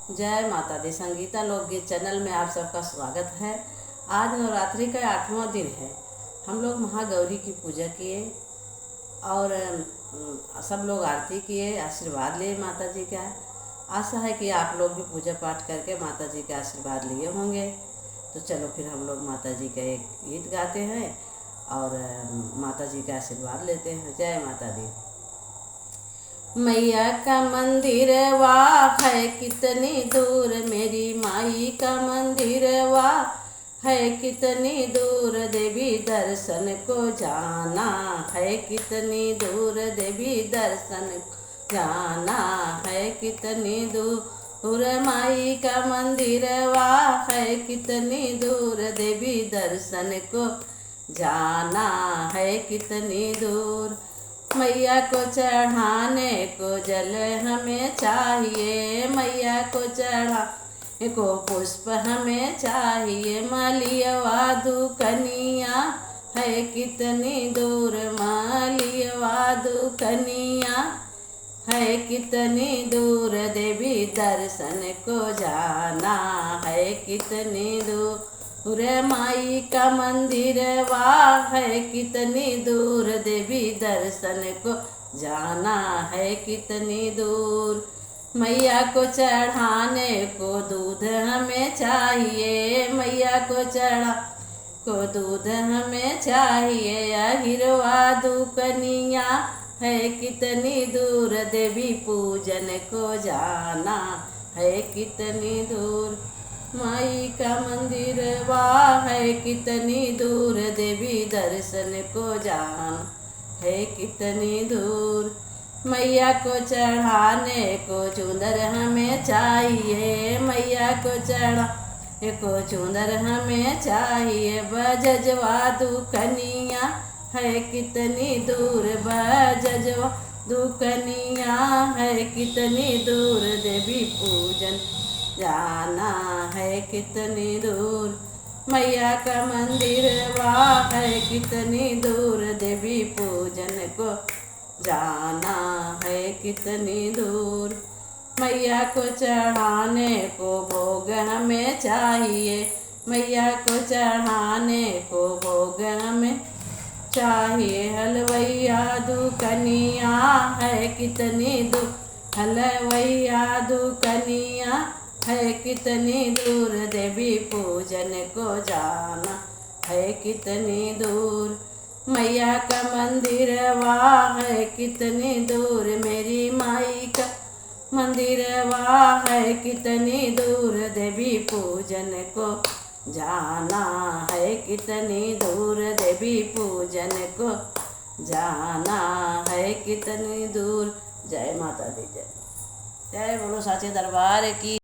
जय माता दी। संगीता लोकगीत चैनल में आप सबका स्वागत है। आज नवरात्रि का 8वां दिन है। हम लोग महागौरी की पूजा किए और सब लोग आरती किए, आशीर्वाद लिए माता जी का। आशा है कि आप लोग भी पूजा पाठ करके माता जी का आशीर्वाद लिए होंगे। तो चलो फिर हम लोग माता जी का एक गीत गाते हैं और माता जी का आशीर्वाद लेते हैं। जय माता दी। मैया का मंदिर वाह है कितनी दूर, मेरी माई का मंदिर वाह है कितनी दूर, देवी दर्शन को जाना है कितनी दूर, देवी दर्शन जाना है कितनी दूर, माई का मंदिर वाह है कितनी दूर, देवी दर्शन को जाना है कितनी दूर। मैया को चढ़ाने को जल हमें चाहिए, मैया को चढ़ाने को पुष्प हमें चाहिए, मालियवा दुकनिया है कितनी दूर, मालियवा दुकनिया है कितनी दूर, देवी दर्शन को जाना है कितनी दूर, माई का मंदिर वाह है कितनी दूर, देवी दर्शन को जाना है कितनी दूर। मैया को चढ़ाने को दूध हमें चाहिए, मैया को चढ़ा को दूध हमें चाहिए, अहिरवा दुकनिया है कितनी दूर, देवी पूजन को जाना है कितनी दूर, माई का मंदिर वाह है कितनी दूर, देवी दर्शन को जाना है कितनी दूर। मैया को चढ़ाने को चुंदर हमें चाहिए, मैया को चढ़ाने को चुंदर हमें चाहिए, बजजवा दुकनिया है कितनी दूर, बजजवा दुकनिया है कितनी दूर, देवी पूजन जाना है कितनी दूर। मैया का मंदिर वाह है कितनी दूर, देवी पूजन को जाना है कितनी दूर। मैया को चढ़ाने को भोग हमें चाहिए, मैया को चढ़ाने को भोग हमें चाहिए, हलवैया दुकनिया है कितनी दूर, हलवैया दुकनिया है कितनी दूर, देवी पूजन को जाना है कितनी दूर। मैया का मंदिर वाह है कितनी दूर, मेरी माई का मंदिर वाह है कितनी दूर, देवी पूजन को जाना है कितनी दूर, देवी पूजन को जाना है कितनी दूर। जय माता दी। जय जय बोलो साचे दरबार की।